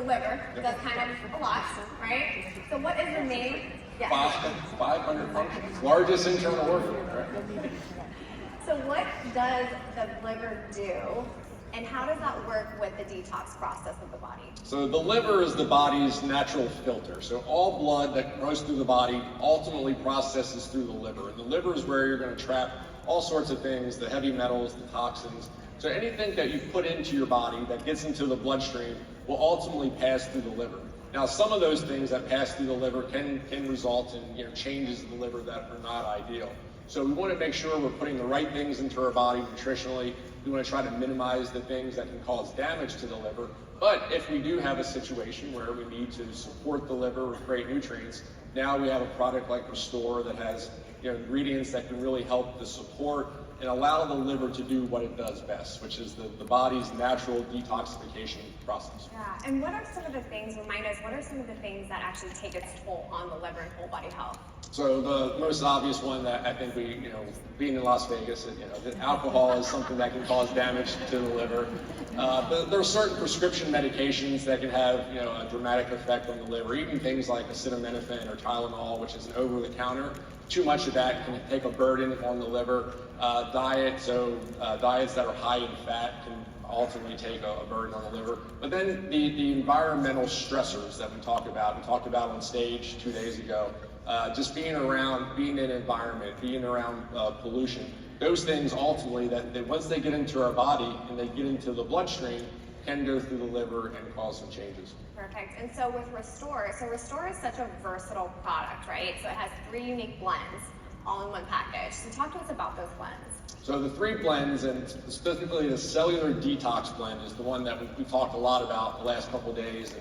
the liver does kind of a lot, right? So what is the main? Yes. 500 functions, largest internal organ, right? So what does the liver do, and how does that work with the detox process of the body? So the liver is the body's natural filter. So all blood that goes through the body ultimately processes through the liver. And the liver is where you're going to trap all sorts of things, the heavy metals, the toxins. So anything that you put into your body that gets into the bloodstream will ultimately pass through the liver. Now, some of those things that pass through the liver can result in changes in the liver that are not ideal. So we want to make sure we're putting the right things into our body nutritionally. We want to try to minimize the things that can cause damage to the liver. But if we do have a situation where we need to support the liver with great nutrients, now we have a product like Restore that has ingredients that can really help to support and allow the liver to do what it does best, which is the body's natural detoxification process. Yeah, and what are some of the things, remind us, what are some of the things that actually take its toll on the liver and whole body health? So the most obvious one that I think being in Las Vegas, alcohol is something that can cause damage to the liver. But there are certain prescription medications that can have a dramatic effect on the liver, even things like acetaminophen or Tylenol, which is an over-the-counter. Too much of that can take a burden on the liver. Diets that are high in fat can ultimately take a burden on the liver. But then the environmental stressors that we talked about on stage 2 days ago, just being in an environment, being around pollution, those things ultimately that once they get into our body and they get into the bloodstream, can go through the liver and cause some changes. Perfect. And so with Restore, Restore is such a versatile product, right? So it has 3 unique blends all in one package. So talk to us about those blends. So the 3 blends, and specifically the cellular detox blend, is the one that we talked a lot about the last couple of days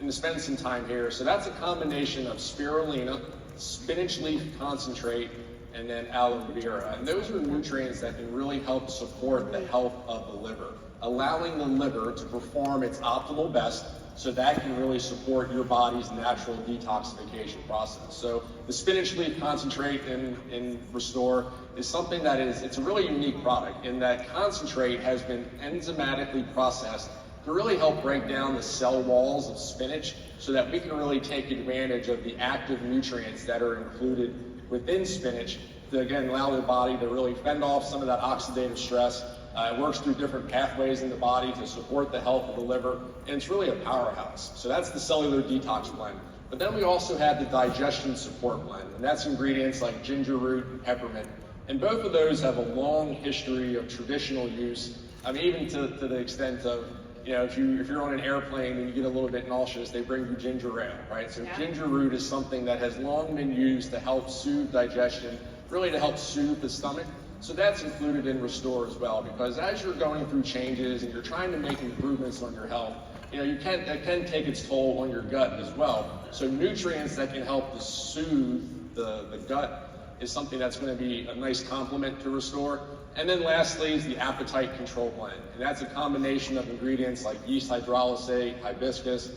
and to spend some time here. So that's a combination of spirulina, spinach leaf concentrate, and then aloe vera. And those are nutrients that can really help support the health of the liver, allowing the liver to perform its optimal best, so that can really support your body's natural detoxification process. So the spinach leaf concentrate in Restore is something that it's a really unique product in that concentrate has been enzymatically processed to really help break down the cell walls of spinach so that we can really take advantage of the active nutrients that are included within spinach to, again, allow the body to really fend off some of that oxidative stress. It works through different pathways in the body to support the health of the liver, and it's really a powerhouse. So that's the cellular detox blend. But then we also have the digestion support blend, and that's ingredients like ginger root and peppermint. And both of those have a long history of traditional use. I mean, even to the extent of, if you're on an airplane and you get a little bit nauseous, they bring you ginger ale, right? So yeah. Ginger root is something that has long been used to help soothe digestion, really to help soothe the stomach. So that's included in Restore as well, because as you're going through changes and you're trying to make improvements on your health, that can take its toll on your gut as well. So nutrients that can help to soothe the gut is something that's going to be a nice complement to Restore. And then lastly is the appetite control blend. And that's a combination of ingredients like yeast hydrolysate, hibiscus,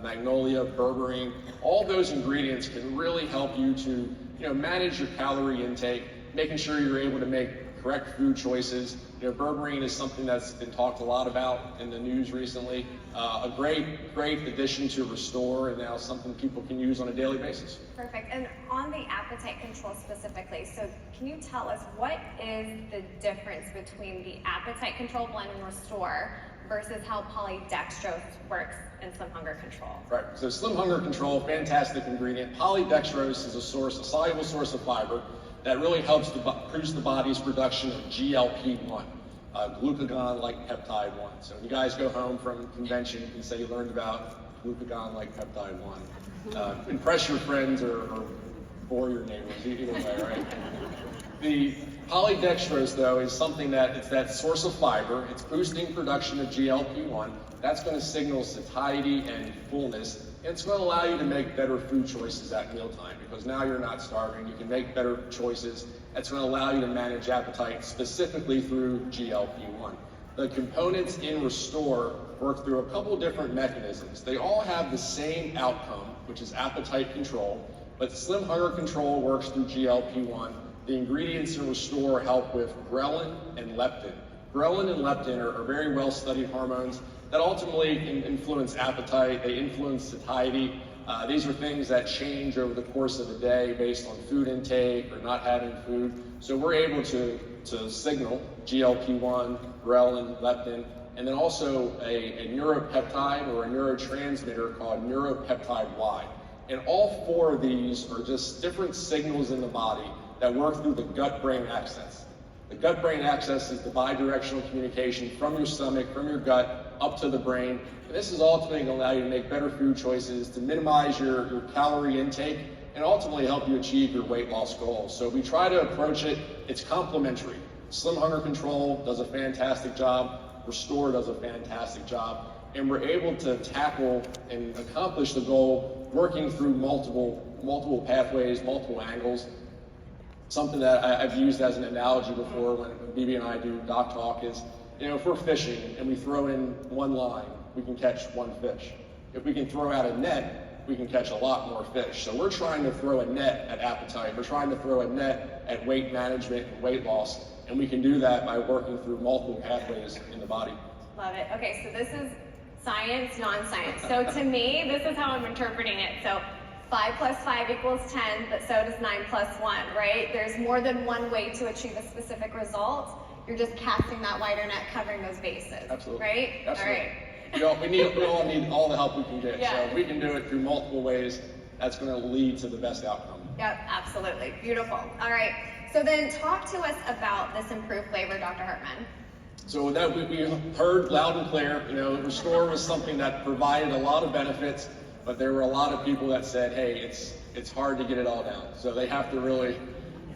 magnolia, berberine. All those ingredients can really help you to manage your calorie intake, making sure you're able to make correct food choices. Berberine is something that's been talked a lot about in the news recently. A great addition to Restore, and now something people can use on a daily basis. Perfect. And on the appetite control specifically, so can you tell us what is the difference between the appetite control blend and Restore versus how polydextrose works in Slim Hunger Control? Right. So Slim Hunger Control, fantastic ingredient. Polydextrose is a soluble source of fiber that really helps to boost the body's production of GLP-1, glucagon-like peptide 1. So when you guys go home from convention, you can say you learned about glucagon-like peptide 1. Impress your friends or bore your neighbors, either way, right? The polydextrose, though, is something it's that source of fiber. It's boosting production of GLP-1. That's going to signal satiety and fullness. And it's going to allow you to make better food choices at mealtime, because now you're not starving. You can make better choices. That's going to allow you to manage appetite specifically through GLP-1. The components in Restore work through a couple different mechanisms. They all have the same outcome, which is appetite control, but Slim Hunger Control works through GLP-1. The ingredients in Restore help with ghrelin and leptin. Ghrelin and leptin are very well-studied hormones. that ultimately can influence appetite, they influence satiety. These are things that change over the course of the day based on food intake or not having food. So we're able to signal GLP-1, ghrelin, leptin, and then also a neuropeptide or a neurotransmitter called neuropeptide Y. And all four of these are just different signals in the body that work through the gut-brain axis. The gut-brain axis is the bidirectional communication from your stomach, from your gut, up to the brain. And this is ultimately going to allow you to make better food choices, to minimize your calorie intake, and ultimately help you achieve your weight loss goals. So we try to approach it, it's complementary. Slim Hunger Control does a fantastic job, Restore does a fantastic job, and we're able to tackle and accomplish the goal working through multiple pathways, multiple angles. Something that I've used as an analogy before when Bebe and I do Doc Talk is, if we're fishing and we throw in one line, we can catch one fish. If we can throw out a net, we can catch a lot more fish. So we're trying to throw a net at appetite. We're trying to throw a net at weight management and weight loss. And we can do that by working through multiple pathways in the body. Love it. Okay, so this is science, non-science. So to me, this is how I'm interpreting it. So 5 plus 5 equals 10, but so does 9 plus 1, right? There's more than one way to achieve a specific result. You're just casting that wider net, covering those bases. Absolutely. Right? Absolutely. All right. We all need all the help we can get. Yeah. So if we can do it through multiple ways, that's going to lead to the best outcome. Yep, absolutely. Beautiful. All right. So then talk to us about this improved flavor, Dr. Hartman. So that we heard loud and clear, Restore was something that provided a lot of benefits, but there were a lot of people that said, hey, it's hard to get it all down. So they have to really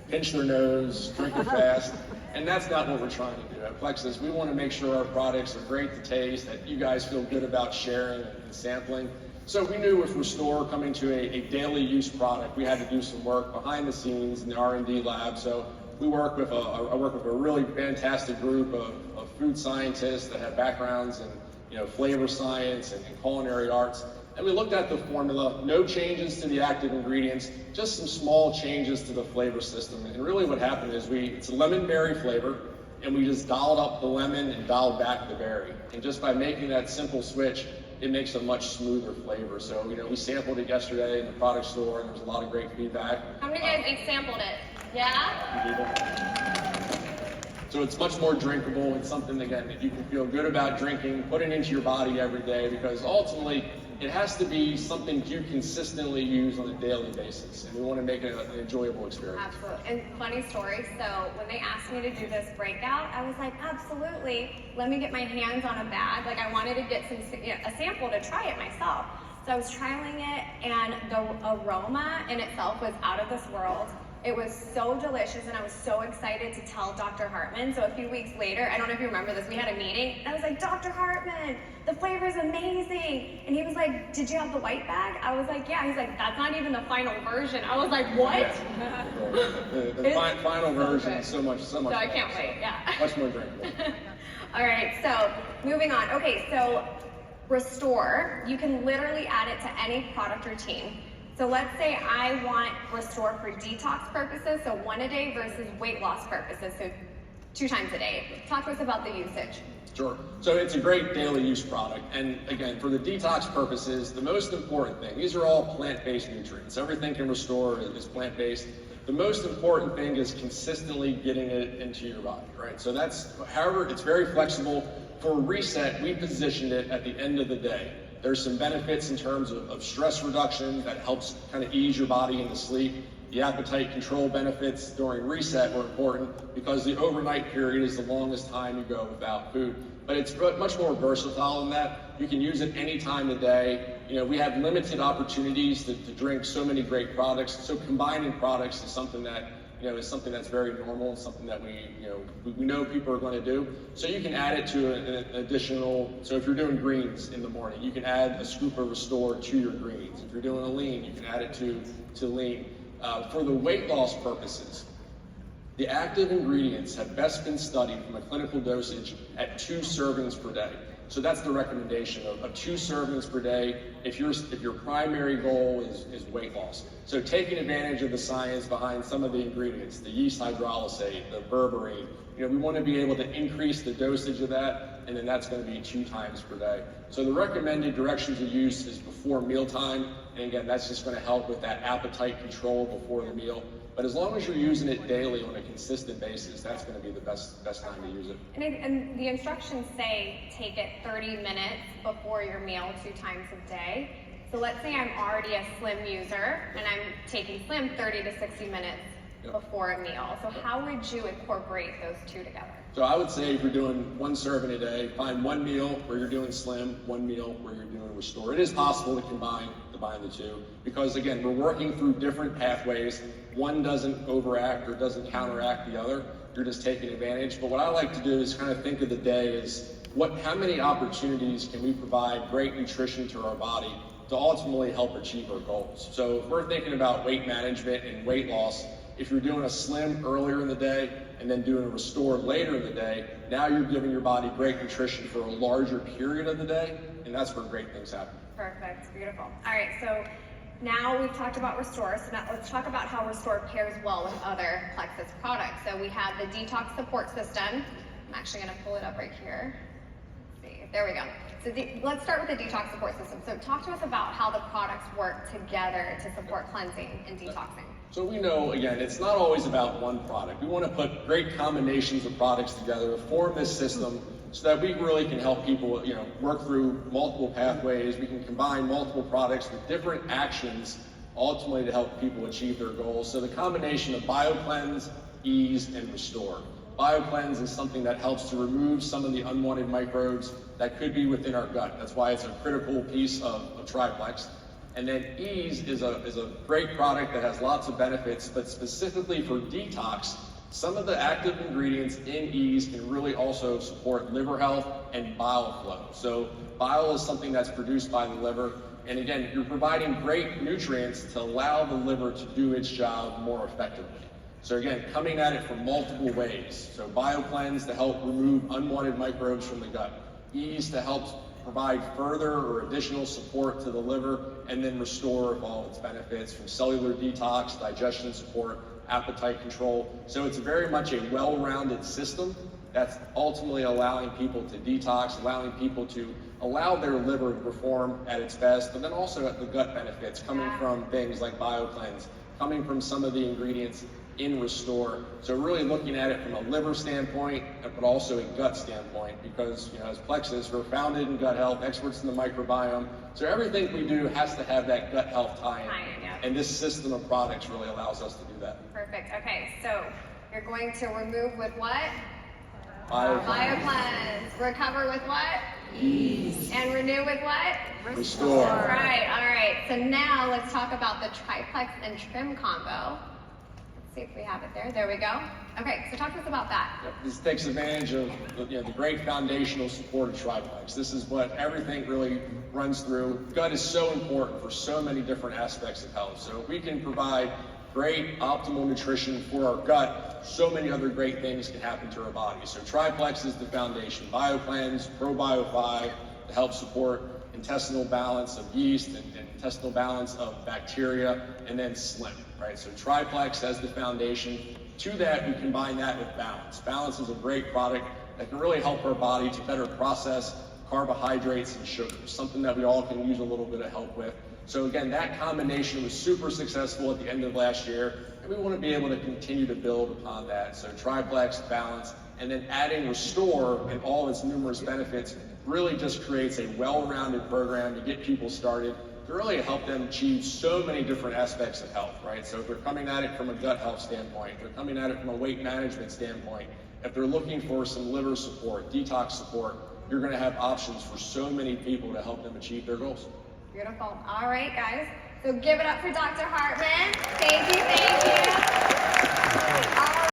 pinch their nose, drink it fast, and that's not what we're trying to do. At Plexus, we want to make sure our products are great to taste, that you guys feel good about sharing and sampling. So we knew with Restore coming to a daily use product, we had to do some work behind the scenes in the R&D lab. So I work with a really fantastic group of food scientists that have backgrounds in flavor science and culinary arts. And we looked at the formula, no changes to the active ingredients, just some small changes to the flavor system. And really what happened is it's a lemon berry flavor, and we just dialed up the lemon and dialed back the berry. And just by making that simple switch, it makes a much smoother flavor. So, we sampled it yesterday in the product store, and there was a lot of great feedback. How many of you guys sampled it? Yeah? So it's much more drinkable. It's something, again, that you can feel good about drinking, putting into your body every day, because ultimately, it has to be something you consistently use on a daily basis, and we want to make it an enjoyable experience. Absolutely. And funny story, so when they asked me to do this breakout, I was like, absolutely, let me get my hands on a bag. Like I wanted to get a sample to try it myself. So I was trialing it, and the aroma in itself was out of this world. It was so delicious, and I was so excited to tell Dr. Hartman. So a few weeks later, I don't know if you remember this, we had a meeting, and I was like, Dr. Hartman, the flavor is amazing. And he was like, did you have the white bag? I was like, yeah. He's like, that's not even the final version. I was like, what? Yeah. The final version is so much. So I can't wait, yeah. Much more drinkable. All right, so moving on. Okay, so Restore, you can literally add it to any product routine. So let's say I want Restore for detox purposes, so 1 a day versus weight loss purposes, so 2 times a day. Talk to us about the usage. Sure. So it's a great daily use product. And again, for the detox purposes, the most important thing, these are all plant-based nutrients. Everything in Restore is plant-based. The most important thing is consistently getting it into your body, right? So however, it's very flexible. For reset, we positioned it at the end of the day. There's some benefits in terms of stress reduction that helps kind of ease your body into sleep. The appetite control benefits during reset were important because the overnight period is the longest time you go without food. But it's much more versatile than that. You can use it any time of day. We have limited opportunities to drink so many great products. So combining products is something that that's very normal, something that we know people are going to do. So you can add it to an additional, so if you're doing greens in the morning, you can add a scoop of Restore to your greens. If you're doing a lean, you can add it to lean. For the weight loss purposes, the active ingredients have best been studied from a clinical dosage at 2 servings per day. So that's the recommendation of 2 servings per day if your primary goal is weight loss. So taking advantage of the science behind some of the ingredients, the yeast hydrolysate, the berberine, we want to be able to increase the dosage of that and then that's going to be 2 times per day. So the recommended directions of use is before mealtime, and again, that's just going to help with that appetite control before the meal. But as long as you're using it daily on a consistent basis, that's going to be the best time to use it. And the instructions say take it 30 minutes before your meal 2 times a day. So let's say I'm already a Slim user and I'm taking Slim 30 to 60 minutes before a meal. So how would you incorporate those 2 together? So I would say if you're doing 1 serving a day, find 1 meal where you're doing Slim, 1 meal where you're doing Restore. It is possible to combine the 2 because again, we're working through different pathways. One doesn't overact or doesn't counteract the other. You're just taking advantage. But what I like to do is kind of think of the day as how many opportunities can we provide great nutrition to our body to ultimately help achieve our goals. So if we're thinking about weight management and weight loss, if you're doing a Slim earlier in the day and then doing a Restore later in the day, now you're giving your body great nutrition for a larger period of the day, and that's where great things happen. Perfect, beautiful. All right, so now we've talked about Restore, so now let's talk about how Restore pairs well with other Plexus products. So we have the detox support system. I'm actually gonna pull it up right here. Let's see, there we go. So let's start with the detox support system. So talk to us about how the products work together to support cleansing and detoxing. So we know, again, it's not always about one product. We want to put great combinations of products together to form this system so that we really can help people, work through multiple pathways. We can combine multiple products with different actions, ultimately to help people achieve their goals. So the combination of BioCleanse, Ease, and Restore. BioCleanse is something that helps to remove some of the unwanted microbes that could be within our gut. That's why it's a critical piece of Triplex. And then Ease is a great product that has lots of benefits, but specifically for detox, some of the active ingredients in Ease can really also support liver health and bile flow. So bile is something that's produced by the liver. And again, you're providing great nutrients to allow the liver to do its job more effectively. So again, coming at it from multiple ways. So BioCleanse to help remove unwanted microbes from the gut. Ease to help provide further or additional support to the liver, and then Restore of all its benefits from cellular detox, digestion support, appetite control. So it's very much a well-rounded system that's ultimately allowing people to detox, allowing people to allow their liver to perform at its best, but then also the gut benefits coming from things like BioCleanse, coming from some of the ingredients in Restore. So really looking at it from a liver standpoint, but also a gut standpoint, because as Plexus, we're founded in gut health, experts in the microbiome. So everything we do has to have that gut health tie-in. And this system of products really allows us to do that. Perfect. Okay, so you're going to remove with what? BioCleanse. Recover with what? Ease. And renew with what? Restore. All right. So now let's talk about the Triplex and Trim combo. See if we have it there. There we go. Okay, so talk to us about that. This takes advantage of the great foundational support of Triplex. This is what everything really runs through. Gut is so important for so many different aspects of health. So if we can provide great optimal nutrition for our gut, so many other great things can happen to our body. So Triplex is the foundation. BioCleanse, ProBio 5 to help support intestinal balance of yeast and intestinal balance of bacteria, and then Slim, right? So Triplex as the foundation. To that, we combine that with Balance. Balance is a great product that can really help our body to better process carbohydrates and sugars, something that we all can use a little bit of help with. So again, that combination was super successful at the end of last year, and we want to be able to continue to build upon that. So Triplex, Balance, and then adding Restore and all its numerous benefits really just creates a well-rounded program to get people started, to really help them achieve so many different aspects of health, right? So if they're coming at it from a gut health standpoint, if they're coming at it from a weight management standpoint, if they're looking for some liver support, detox support, you're gonna have options for so many people to help them achieve their goals. Beautiful. All right, guys. So give it up for Dr. Hartman. Thank you.